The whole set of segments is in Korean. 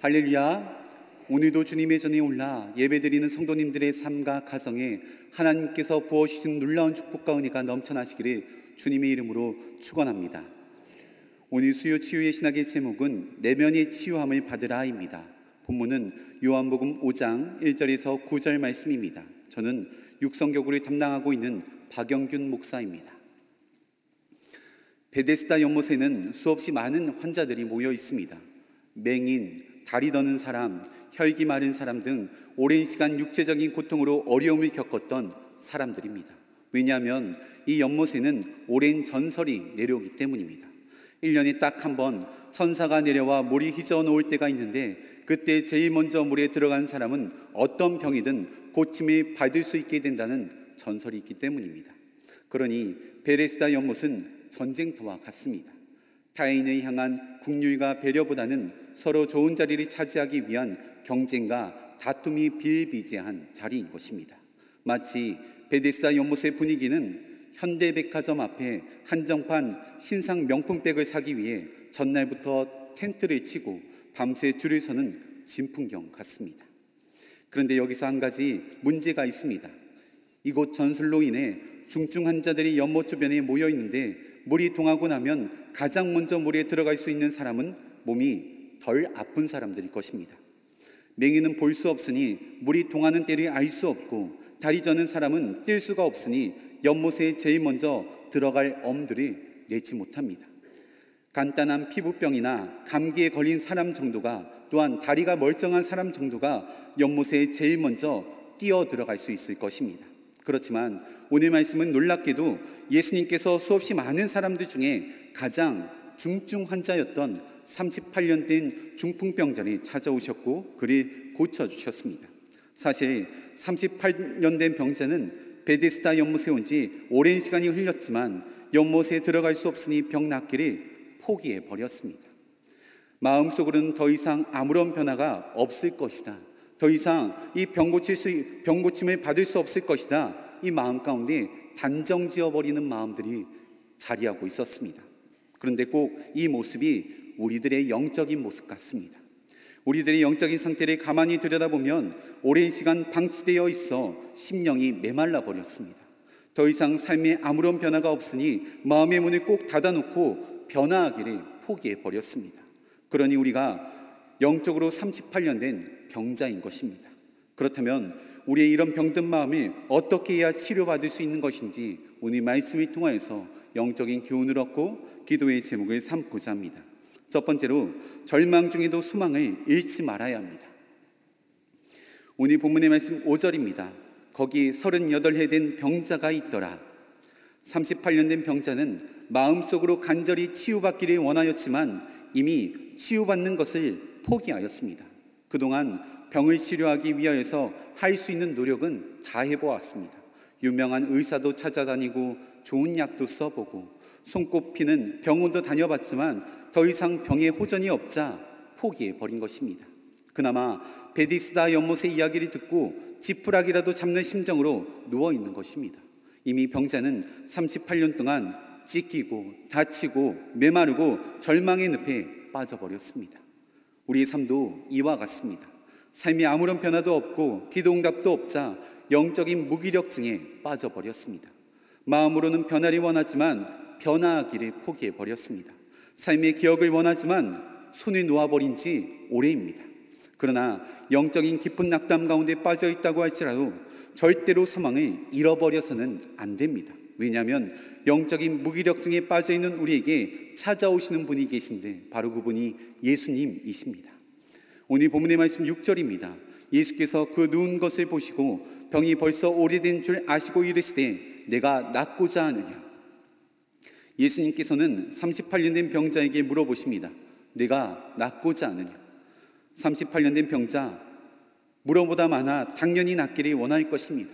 할렐루야. 오늘도 주님의 전에 올라 예배드리는 성도님들의 삶과 가정에 하나님께서 부어주신 놀라운 축복과 은혜가 넘쳐나시기를 주님의 이름으로 축원합니다. 오늘 수요 치유의 신학의 제목은 내면의 치유함을 받으라입니다. 본문은 요한복음 5장 1절에서 9절 말씀입니다. 저는 육성교구를 담당하고 있는 박영균 목사입니다. 베데스다 연못에는 수없이 많은 환자들이 모여 있습니다. 맹인, 다리 더는 사람, 혈기 마른 사람 등 오랜 시간 육체적인 고통으로 어려움을 겪었던 사람들입니다. 왜냐하면 이 연못에는 오랜 전설이 내려오기 때문입니다. 1년에 딱 한 번 천사가 내려와 물이 휘저어 놓을 때가 있는데, 그때 제일 먼저 물에 들어간 사람은 어떤 병이든 고침을 받을 수 있게 된다는 전설이 있기 때문입니다. 그러니 베데스다 연못은 전쟁터와 같습니다. 타인을 향한 국률과 배려보다는 서로 좋은 자리를 차지하기 위한 경쟁과 다툼이 비일비재한 자리인 것입니다. 마치 베데스다 연못의 분위기는 현대백화점 앞에 한정판 신상 명품백을 사기 위해 전날부터 텐트를 치고 밤새 줄을 서는 진풍경 같습니다. 그런데 여기서 한 가지 문제가 있습니다. 이곳 전설로 인해 중증 환자들이 연못 주변에 모여 있는데, 물이 동하고 나면 가장 먼저 물에 들어갈 수 있는 사람은 몸이 덜 아픈 사람들일 것입니다. 맹인은 볼 수 없으니 물이 동하는 때를 알 수 없고, 다리 저는 사람은 뛸 수가 없으니 연못에 제일 먼저 들어갈 엄두를 내지 못합니다. 간단한 피부병이나 감기에 걸린 사람 정도가, 또한 다리가 멀쩡한 사람 정도가 연못에 제일 먼저 뛰어 들어갈 수 있을 것입니다. 그렇지만 오늘 말씀은 놀랍게도 예수님께서 수없이 많은 사람들 중에 가장 중증 환자였던 38년 된 중풍병자를 찾아오셨고 그를 고쳐주셨습니다. 사실 38년 된 병자는 베데스다 연못에 온 지 오랜 시간이 흘렀지만 연못에 들어갈 수 없으니 병 낫기를 포기해버렸습니다. 마음속으로는 더 이상 아무런 변화가 없을 것이다, 더 이상 이 병고침을 받을 수 없을 것이다, 이 마음 가운데 단정지어버리는 마음들이 자리하고 있었습니다. 그런데 꼭 이 모습이 우리들의 영적인 모습 같습니다. 우리들의 영적인 상태를 가만히 들여다보면 오랜 시간 방치되어 있어 심령이 메말라 버렸습니다. 더 이상 삶에 아무런 변화가 없으니 마음의 문을 꼭 닫아놓고 변화하기를 포기해버렸습니다. 그러니 우리가 영적으로 38년 된 병자인 것입니다. 그렇다면 우리의 이런 병든 마음을 어떻게 해야 치료받을 수 있는 것인지 오늘 말씀을 통하여서 영적인 교훈을 얻고 기도의 제목을 삼고자 합니다. 첫 번째로, 절망 중에도 소망을 잃지 말아야 합니다. 오늘 본문의 말씀 5절입니다. 거기 38해 된 병자가 있더라. 38년 된 병자는 마음속으로 간절히 치유받기를 원하였지만 이미 치유받는 것을 포기하였습니다. 그동안 병을 치료하기 위하여서 할 수 있는 노력은 다 해보았습니다. 유명한 의사도 찾아다니고 좋은 약도 써보고 손꼽히는 병원도 다녀봤지만 더 이상 병에 호전이 없자 포기해버린 것입니다. 그나마 베데스다 연못의 이야기를 듣고 지푸라기라도 잡는 심정으로 누워있는 것입니다. 이미 병자는 38년 동안 찢기고 다치고 메마르고 절망의 늪에 빠져버렸습니다. 우리의 삶도 이와 같습니다. 삶이 아무런 변화도 없고 기도응답도 없자 영적인 무기력증에 빠져버렸습니다. 마음으로는 변화를 원하지만 변화하기를 포기해버렸습니다. 삶의 기억을 원하지만 손을 놓아버린 지 오래입니다. 그러나 영적인 깊은 낙담 가운데 빠져있다고 할지라도 절대로 소망을 잃어버려서는 안 됩니다. 왜냐하면 영적인 무기력증에 빠져있는 우리에게 찾아오시는 분이 계신데 바로 그분이 예수님이십니다. 오늘 본문의 말씀 6절입니다. 예수께서 그 누운 것을 보시고 병이 벌써 오래된 줄 아시고 이르시되 내가 낫고자 하느냐. 예수님께서는 38년 된 병자에게 물어보십니다. 내가 낫고자 하느냐. 38년 된 병자, 물어보다 많아 당연히 낫기를 원할 것입니다.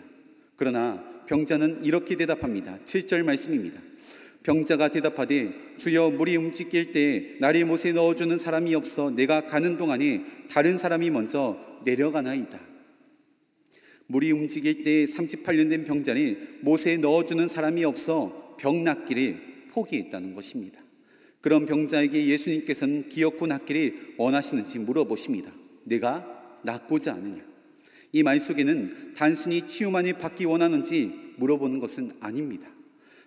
그러나 병자는 이렇게 대답합니다. 7절 말씀입니다. 병자가 대답하되 주여, 물이 움직일 때에 나를 못에 넣어주는 사람이 없어 내가 가는 동안에 다른 사람이 먼저 내려가나이다. 물이 움직일 때에 38년 된 병자는 못에 넣어주는 사람이 없어 병 낫기를 포기했다는 것입니다. 그런 병자에게 예수님께서는 기어코 낫기를 원하시는지 물어보십니다. 내가 낫고자 하느냐? 이 말 속에는 단순히 치유만을 받기 원하는지 물어보는 것은 아닙니다.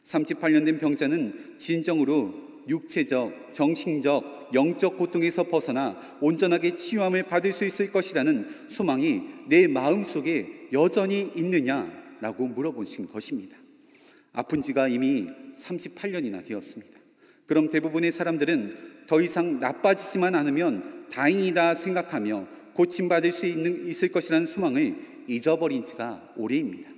38년 된 병자는 진정으로 육체적, 정신적, 영적 고통에서 벗어나 온전하게 치유함을 받을 수 있을 것이라는 소망이 내 마음속에 여전히 있느냐라고 물어보신 것입니다. 아픈 지가 이미 38년이나 되었습니다. 그럼 대부분의 사람들은 더 이상 나빠지지만 않으면 다행이다 생각하며 고침받을 수 있을 것이라는 소망을 잊어버린 지가 오래입니다.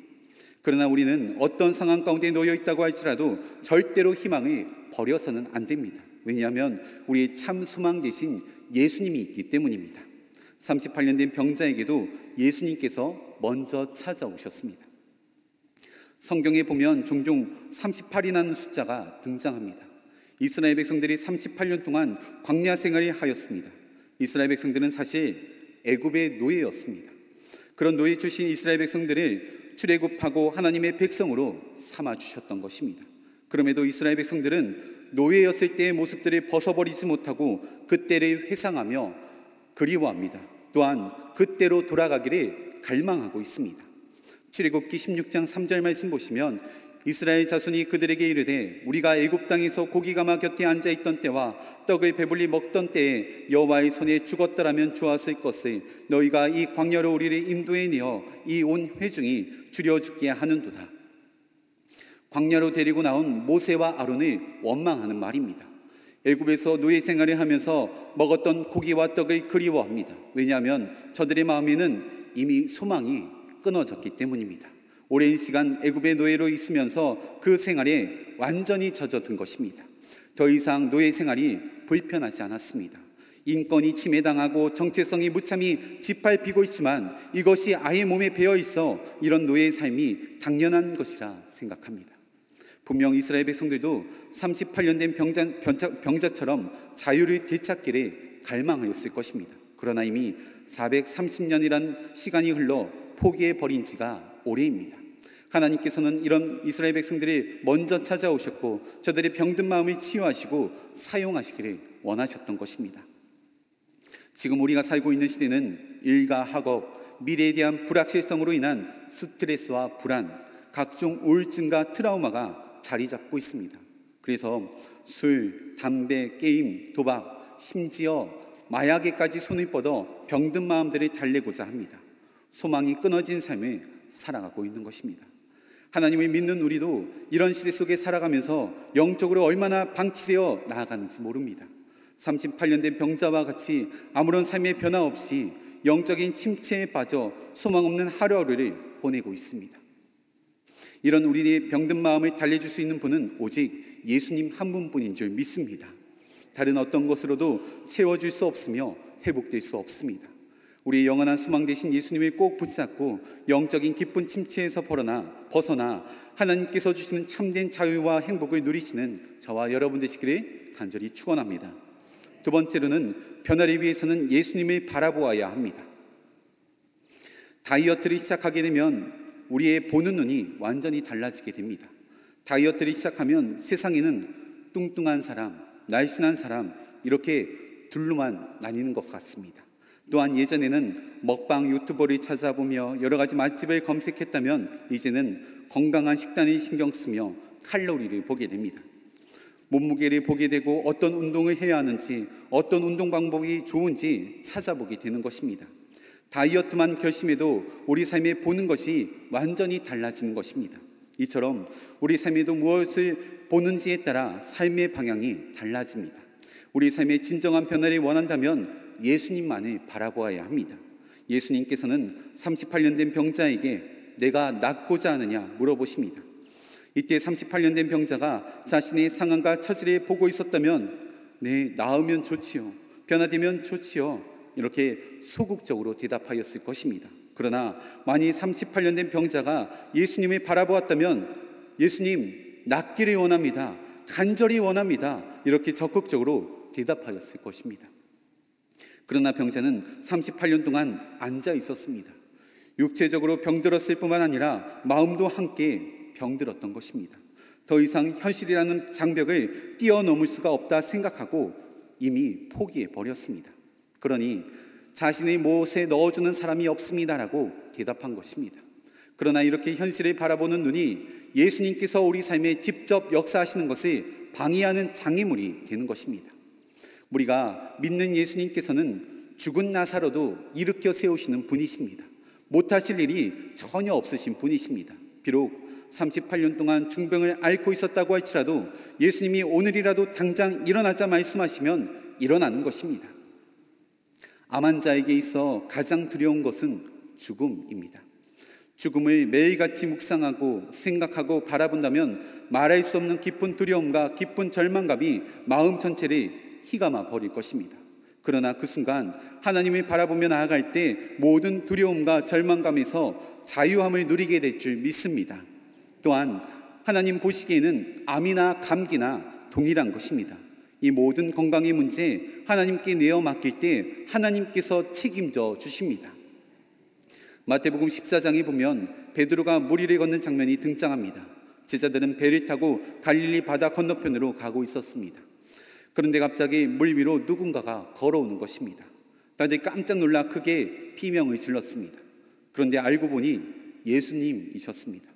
그러나 우리는 어떤 상황 가운데 놓여 있다고 할지라도 절대로 희망을 버려서는 안 됩니다. 왜냐하면 우리의 참 소망 되신 예수님이 있기 때문입니다. 38년 된 병자에게도 예수님께서 먼저 찾아오셨습니다. 성경에 보면 종종 38이라는 숫자가 등장합니다. 이스라엘 백성들이 38년 동안 광야 생활을 하였습니다. 이스라엘 백성들은 사실 애굽의 노예였습니다. 그런 노예 출신 이스라엘 백성들을 출애굽하고 하나님의 백성으로 삼아주셨던 것입니다. 그럼에도 이스라엘 백성들은 노예였을 때의 모습들을 벗어버리지 못하고 그때를 회상하며 그리워합니다. 또한 그때로 돌아가기를 갈망하고 있습니다. 출애굽기 16장 3절 말씀 보시면 이스라엘 자손이 그들에게 이르되 우리가 애굽 땅에서 고기가마 곁에 앉아있던 때와 떡을 배불리 먹던 때에 여호와의 손에 죽었더라면 좋았을 것을 너희가 이 광야로 우리를 인도해 내어 이 온 회중이 줄여 죽게 하는도다. 광야로 데리고 나온 모세와 아론을 원망하는 말입니다. 애굽에서 노예 생활을 하면서 먹었던 고기와 떡을 그리워합니다. 왜냐하면 저들의 마음에는 이미 소망이 끊어졌기 때문입니다. 오랜 시간 애굽의 노예로 있으면서 그 생활에 완전히 젖어든 것입니다. 더 이상 노예 생활이 불편하지 않았습니다. 인권이 침해당하고 정체성이 무참히 짓밟히고 있지만 이것이 아예 몸에 배어 있어 이런 노예의 삶이 당연한 것이라 생각합니다. 분명 이스라엘 백성들도 38년 된 병자처럼 자유를 되찾기를 갈망하였을 것입니다. 그러나 이미 430년이란 시간이 흘러 포기해버린 지가 오래입니다. 하나님께서는 이런 이스라엘 백성들이 먼저 찾아오셨고 저들의 병든 마음을 치유하시고 사용하시기를 원하셨던 것입니다. 지금 우리가 살고 있는 시대는 일과 학업, 미래에 대한 불확실성으로 인한 스트레스와 불안, 각종 우울증과 트라우마가 자리 잡고 있습니다. 그래서 술, 담배, 게임, 도박, 심지어 마약에까지 손을 뻗어 병든 마음들을 달래고자 합니다. 소망이 끊어진 삶을 살아가고 있는 것입니다. 하나님을 믿는 우리도 이런 시대 속에 살아가면서 영적으로 얼마나 방치되어 나아가는지 모릅니다. 38년 된 병자와 같이 아무런 삶의 변화 없이 영적인 침체에 빠져 소망 없는 하루하루를 보내고 있습니다. 이런 우리의 병든 마음을 달래줄 수 있는 분은 오직 예수님 한 분뿐인 줄 믿습니다. 다른 어떤 것으로도 채워줄 수 없으며 회복될 수 없습니다. 우리의 영원한 소망 되신 예수님을 꼭 붙잡고 영적인 기쁜 침체에서 벗어나 하나님께서 주시는 참된 자유와 행복을 누리시는 저와 여러분 되시기를 간절히 축원합니다. 두 번째로는 변화를 위해서는 예수님을 바라보아야 합니다. 다이어트를 시작하게 되면 우리의 보는 눈이 완전히 달라지게 됩니다. 다이어트를 시작하면 세상에는 뚱뚱한 사람, 날씬한 사람 이렇게 둘로만 나뉘는 것 같습니다. 또한 예전에는 먹방 유튜버를 찾아보며 여러 가지 맛집을 검색했다면 이제는 건강한 식단을 신경 쓰며 칼로리를 보게 됩니다. 몸무게를 보게 되고 어떤 운동을 해야 하는지 어떤 운동 방법이 좋은지 찾아보게 되는 것입니다. 다이어트만 결심해도 우리 삶에 보는 것이 완전히 달라지는 것입니다. 이처럼 우리 삶에도 무엇을 보는지에 따라 삶의 방향이 달라집니다. 우리 삶의 진정한 변화를 원한다면 예수님만을 바라보아야 합니다. 예수님께서는 38년 된 병자에게 내가 낫고자 하느냐 물어보십니다. 이때 38년 된 병자가 자신의 상황과 처지를 보고 있었다면 네, 나으면 좋지요. 변화되면 좋지요. 이렇게 소극적으로 대답하였을 것입니다. 그러나 만일 38년 된 병자가 예수님을 바라보았다면 예수님, 낫기를 원합니다. 간절히 원합니다. 이렇게 적극적으로 대답하였을 것입니다. 그러나 병자는 38년 동안 앉아 있었습니다. 육체적으로 병들었을 뿐만 아니라 마음도 함께 병들었던 것입니다. 더 이상 현실이라는 장벽을 뛰어넘을 수가 없다 생각하고 이미 포기해 버렸습니다. 그러니 자신의 못에 넣어주는 사람이 없습니다라고 대답한 것입니다. 그러나 이렇게 현실을 바라보는 눈이 예수님께서 우리 삶에 직접 역사하시는 것을 방해하는 장애물이 되는 것입니다. 우리가 믿는 예수님께서는 죽은 나사로도 일으켜 세우시는 분이십니다. 못하실 일이 전혀 없으신 분이십니다. 비록 38년 동안 중병을 앓고 있었다고 할지라도 예수님이 오늘이라도 당장 일어나자 말씀하시면 일어나는 것입니다. 암 환자에게 있어 가장 두려운 것은 죽음입니다. 죽음을 매일같이 묵상하고 생각하고 바라본다면 말할 수 없는 깊은 두려움과 깊은 절망감이 마음 전체를 휘감아 버릴 것입니다. 그러나 그 순간 하나님을 바라보며 나아갈 때 모든 두려움과 절망감에서 자유함을 누리게 될 줄 믿습니다. 또한 하나님 보시기에는 암이나 감기나 동일한 것입니다. 이 모든 건강의 문제 하나님께 내어 맡길 때 하나님께서 책임져 주십니다. 마태복음 14장에 보면 베드로가 물 위를 걷는 장면이 등장합니다. 제자들은 배를 타고 갈릴리 바다 건너편으로 가고 있었습니다. 그런데 갑자기 물 위로 누군가가 걸어오는 것입니다. 다들 깜짝 놀라 크게 비명을 질렀습니다. 그런데 알고 보니 예수님이셨습니다.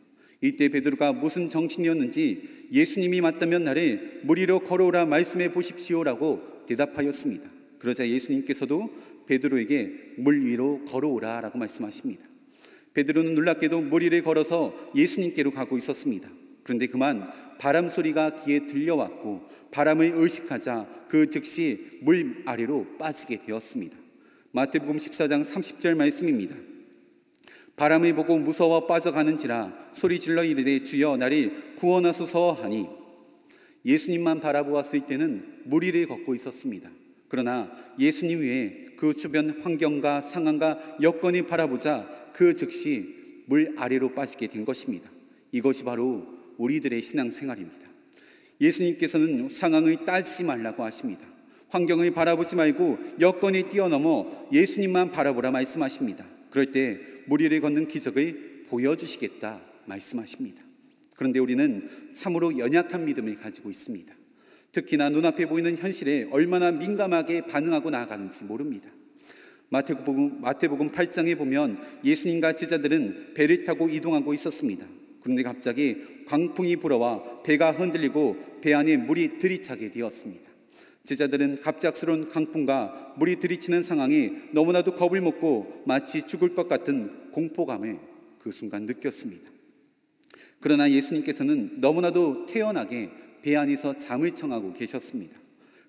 이때 베드로가 무슨 정신이었는지 예수님이 맞다면 나를 물 위로 걸어오라 말씀해 보십시오라고 대답하였습니다. 그러자 예수님께서도 베드로에게 물 위로 걸어오라 라고 말씀하십니다. 베드로는 놀랍게도 물 위를 걸어서 예수님께로 가고 있었습니다. 그런데 그만 바람 소리가 귀에 들려왔고 바람을 의식하자 그 즉시 물 아래로 빠지게 되었습니다. 마태복음 14장 30절 말씀입니다. 바람을 보고 무서워 빠져가는지라 소리질러 이르되 주여 나를 구원하소서 하니 예수님만 바라보았을 때는 물 위를 걷고 있었습니다. 그러나 예수님 외에 그 주변 환경과 상황과 여건이 바라보자 그 즉시 물 아래로 빠지게 된 것입니다. 이것이 바로 우리들의 신앙생활입니다. 예수님께서는 상황을 따지지 말라고 하십니다. 환경을 바라보지 말고 여건을 뛰어넘어 예수님만 바라보라 말씀하십니다. 그럴 때 물 위를 걷는 기적을 보여주시겠다 말씀하십니다. 그런데 우리는 참으로 연약한 믿음을 가지고 있습니다. 특히나 눈앞에 보이는 현실에 얼마나 민감하게 반응하고 나아가는지 모릅니다. 마태복음 8장에 보면 예수님과 제자들은 배를 타고 이동하고 있었습니다. 그런데 갑자기 광풍이 불어와 배가 흔들리고 배 안에 물이 들이차게 되었습니다. 제자들은 갑작스러운 강풍과 물이 들이치는 상황이 너무나도 겁을 먹고 마치 죽을 것 같은 공포감을 그 순간 느꼈습니다. 그러나 예수님께서는 너무나도 태연하게 배 안에서 잠을 청하고 계셨습니다.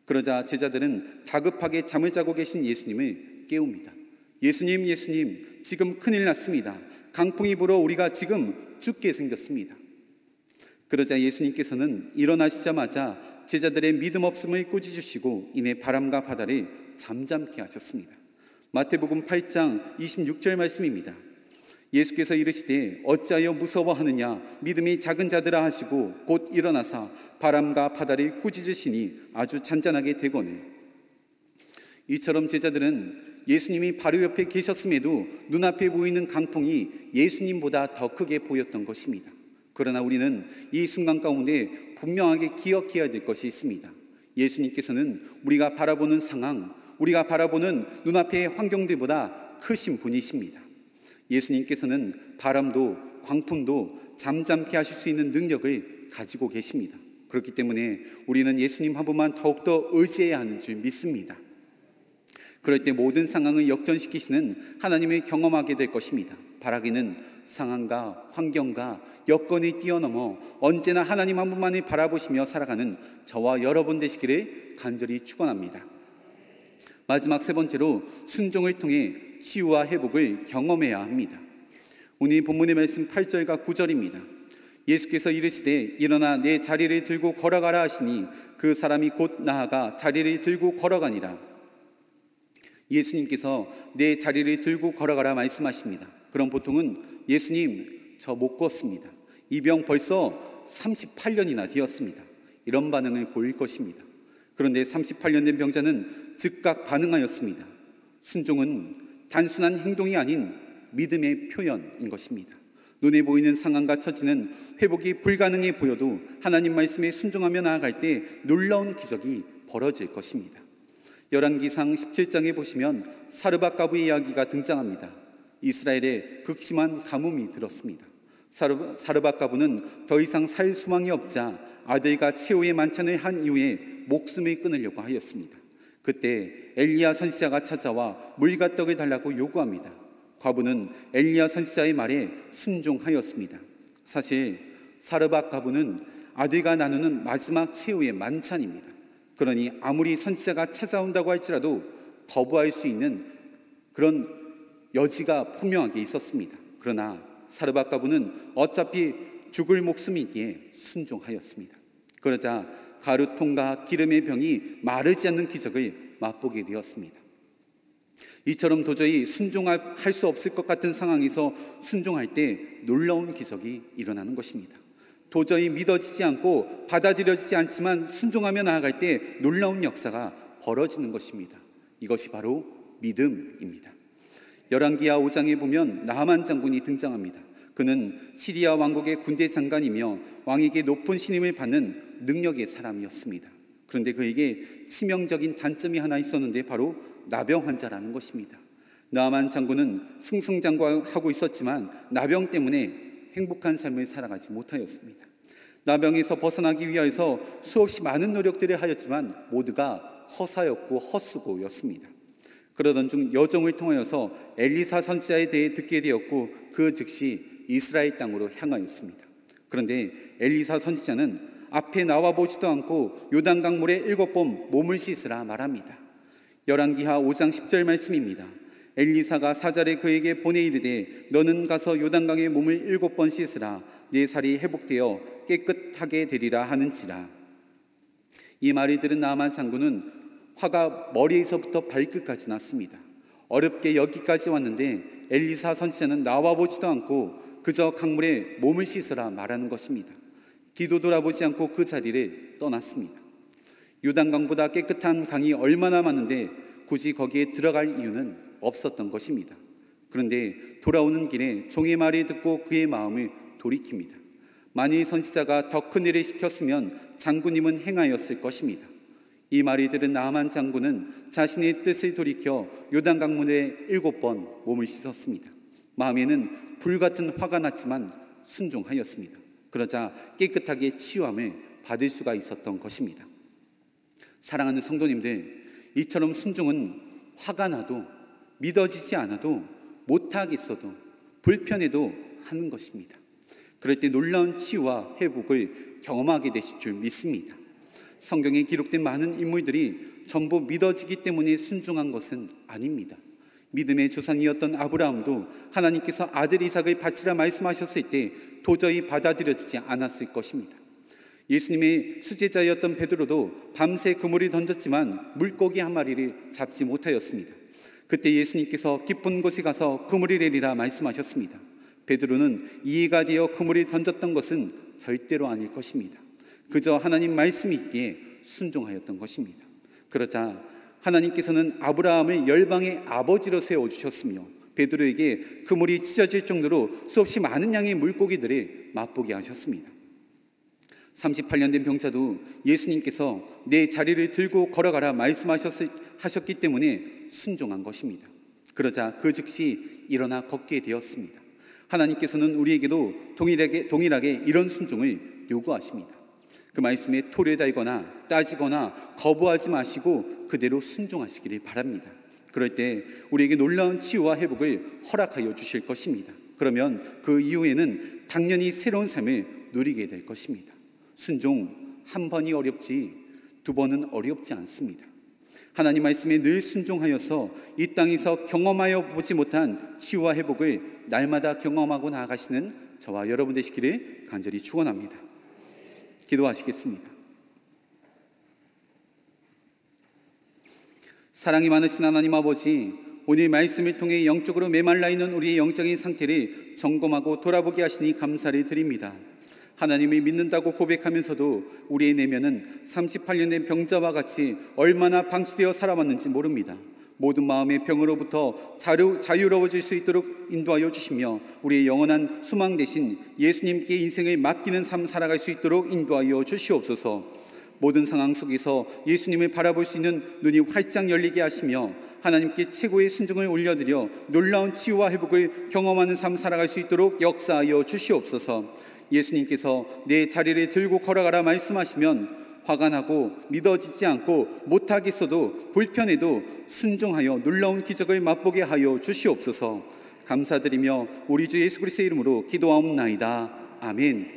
그러자 제자들은 다급하게 잠을 자고 계신 예수님을 깨웁니다. 예수님, 예수님, 지금 큰일 났습니다. 강풍이 불어 우리가 지금 죽게 생겼습니다. 그러자 예수님께서는 일어나시자마자 제자들의 믿음 없음을 꾸짖으시고 이내 바람과 바다를 잠잠케 하셨습니다. 마태복음 8장 26절 말씀입니다. 예수께서 이르시되 어찌하여 무서워하느냐 믿음이 작은 자들아 하시고 곧 일어나사 바람과 바다를 꾸짖으시니 아주 잔잔하게 되거늘. 이처럼 제자들은 예수님이 바로 옆에 계셨음에도 눈앞에 보이는 강풍이 예수님보다 더 크게 보였던 것입니다. 그러나 우리는 이 순간 가운데 분명하게 기억해야 될 것이 있습니다. 예수님께서는 우리가 바라보는 상황, 우리가 바라보는 눈앞의 환경들보다 크신 분이십니다. 예수님께서는 바람도 광풍도 잠잠케 하실 수 있는 능력을 가지고 계십니다. 그렇기 때문에 우리는 예수님 한 분만 더욱더 의지해야 하는 줄 믿습니다. 그럴 때 모든 상황을 역전시키시는 하나님을 경험하게 될 것입니다. 바라기는 상황과 환경과 여건이 뛰어넘어 언제나 하나님 한 분만을 바라보시며 살아가는 저와 여러분 되시기를 간절히 축원합니다. 마지막 세 번째로 순종을 통해 치유와 회복을 경험해야 합니다. 오늘 본문의 말씀 8절과 9절입니다. 예수께서 이르시되 일어나 내 자리를 들고 걸어가라 하시니 그 사람이 곧 나아가 자리를 들고 걸어가니라. 예수님께서 내 자리를 들고 걸어가라 말씀하십니다. 그럼 보통은 예수님 저 못 걷습니다. 이 병 벌써 38년이나 되었습니다. 이런 반응을 보일 것입니다. 그런데 38년 된 병자는 즉각 반응하였습니다. 순종은 단순한 행동이 아닌 믿음의 표현인 것입니다. 눈에 보이는 상황과 처지는 회복이 불가능해 보여도 하나님 말씀에 순종하며 나아갈 때 놀라운 기적이 벌어질 것입니다. 열왕기상 17장에 보시면 사르밧가부의 이야기가 등장합니다. 이스라엘에 극심한 가뭄이 들었습니다. 사르밧가부는 더 이상 살 소망이 없자 아들과 최후의 만찬을 한 이후에 목숨을 끊으려고 하였습니다. 그때 엘리야 선지자가 찾아와 물과 떡을 달라고 요구합니다. 과부는 엘리야 선지자의 말에 순종하였습니다. 사실 사르밧가부는 아들과 나누는 마지막 최후의 만찬입니다. 그러니 아무리 선지자가 찾아온다고 할지라도 거부할 수 있는 그런 여지가 분명하게 있었습니다. 그러나 사르밧가부는 어차피 죽을 목숨이기에 순종하였습니다. 그러자 가루통과 기름의 병이 마르지 않는 기적을 맛보게 되었습니다. 이처럼 도저히 순종할 수 없을 것 같은 상황에서 순종할 때 놀라운 기적이 일어나는 것입니다. 도저히 믿어지지 않고 받아들여지지 않지만 순종하며 나아갈 때 놀라운 역사가 벌어지는 것입니다. 이것이 바로 믿음입니다. 열왕기하 5장에 보면 나하만 장군이 등장합니다. 그는 시리아 왕국의 군대 장관이며 왕에게 높은 신임을 받는 능력의 사람이었습니다. 그런데 그에게 치명적인 단점이 하나 있었는데 바로 나병 환자라는 것입니다. 나하만 장군은 승승장구하고 있었지만 나병 때문에 행복한 삶을 살아가지 못하였습니다. 나병에서 벗어나기 위하여서 수없이 많은 노력들을 하였지만 모두가 허사였고 헛수고였습니다. 그러던 중 여종을 통하여서 엘리사 선지자에 대해 듣게 되었고 그 즉시 이스라엘 땅으로 향하였습니다. 그런데 엘리사 선지자는 앞에 나와보지도 않고 요단강물에 7번 몸을 씻으라 말합니다. 열왕기하 5장 10절 말씀입니다. 엘리사가 사자를 그에게 보내 이르되 너는 가서 요단강에 몸을 7번 씻으라 네 살이 회복되어 깨끗하게 되리라 하는지라. 이 말을 들은 나하만 장군은 화가 머리에서부터 발끝까지 났습니다. 어렵게 여기까지 왔는데 엘리사 선지자는 나와보지도 않고 그저 강물에 몸을 씻으라 말하는 것입니다. 뒤도 돌아보지 않고 그 자리를 떠났습니다. 요단강보다 깨끗한 강이 얼마나 많은데 굳이 거기에 들어갈 이유는 없었던 것입니다. 그런데 돌아오는 길에 종의 말을 듣고 그의 마음을 돌이킵니다. 만일 선지자가 더 큰 일을 시켰으면 장군님은 행하였을 것입니다. 이 말을 들은 나하만 장군은 자신의 뜻을 돌이켜 요단강물에 7번 몸을 씻었습니다. 마음에는 불같은 화가 났지만 순종하였습니다. 그러자 깨끗하게 치유함을 받을 수가 있었던 것입니다. 사랑하는 성도님들, 이처럼 순종은 화가 나도 믿어지지 않아도 못하겠어도 불편해도 하는 것입니다. 그럴 때 놀라운 치유와 회복을 경험하게 되실 줄 믿습니다. 성경에 기록된 많은 인물들이 전부 믿어지기 때문에 순종한 것은 아닙니다. 믿음의 조상이었던 아브라함도 하나님께서 아들 이삭을 바치라 말씀하셨을 때 도저히 받아들여지지 않았을 것입니다. 예수님의 수제자였던 베드로도 밤새 그물을 던졌지만 물고기 한 마리를 잡지 못하였습니다. 그때 예수님께서 깊은 곳에 가서 그물을 내리라 말씀하셨습니다. 베드로는 이해가 되어 그물을 던졌던 것은 절대로 아닐 것입니다. 그저 하나님 말씀이 있기에 순종하였던 것입니다. 그러자 하나님께서는 아브라함을 열방의 아버지로 세워주셨으며 베드로에게 그물이 찢어질 정도로 수없이 많은 양의 물고기들을 맛보게 하셨습니다. 38년 된 병자도 예수님께서 내 자리를 들고 걸어가라 말씀하셨기 때문에 순종한 것입니다. 그러자 그 즉시 일어나 걷게 되었습니다. 하나님께서는 우리에게도 동일하게 이런 순종을 요구하십니다. 그 말씀에 토를 달거나 따지거나 거부하지 마시고 그대로 순종하시기를 바랍니다. 그럴 때 우리에게 놀라운 치유와 회복을 허락하여 주실 것입니다. 그러면 그 이후에는 당연히 새로운 삶을 누리게 될 것입니다. 순종 한 번이 어렵지 두 번은 어렵지 않습니다. 하나님 말씀에 늘 순종하여서 이 땅에서 경험하여 보지 못한 치유와 회복을 날마다 경험하고 나아가시는 저와 여러분 되시기를 간절히 축원합니다. 기도하시겠습니다. 사랑이 많으신 하나님 아버지, 오늘 말씀을 통해 영적으로 메말라 있는 우리의 영적인 상태를 점검하고 돌아보게 하시니 감사를 드립니다. 하나님을 믿는다고 고백하면서도 우리의 내면은 38년 된 병자와 같이 얼마나 방치되어 살아왔는지 모릅니다. 모든 마음의 병으로부터 자유로워질 수 있도록 인도하여 주시며 우리의 영원한 소망 되신 예수님께 인생을 맡기는 삶 살아갈 수 있도록 인도하여 주시옵소서. 모든 상황 속에서 예수님을 바라볼 수 있는 눈이 활짝 열리게 하시며 하나님께 최고의 순종을 올려드려 놀라운 치유와 회복을 경험하는 삶 살아갈 수 있도록 역사하여 주시옵소서. 예수님께서 내 자리를 들고 걸어가라 말씀하시면 화가 나고 믿어지지 않고 못하겠어도 불편해도 순종하여 놀라운 기적을 맛보게 하여 주시옵소서. 감사드리며 우리 주 예수 그리스도의 이름으로 기도하옵나이다. 아멘.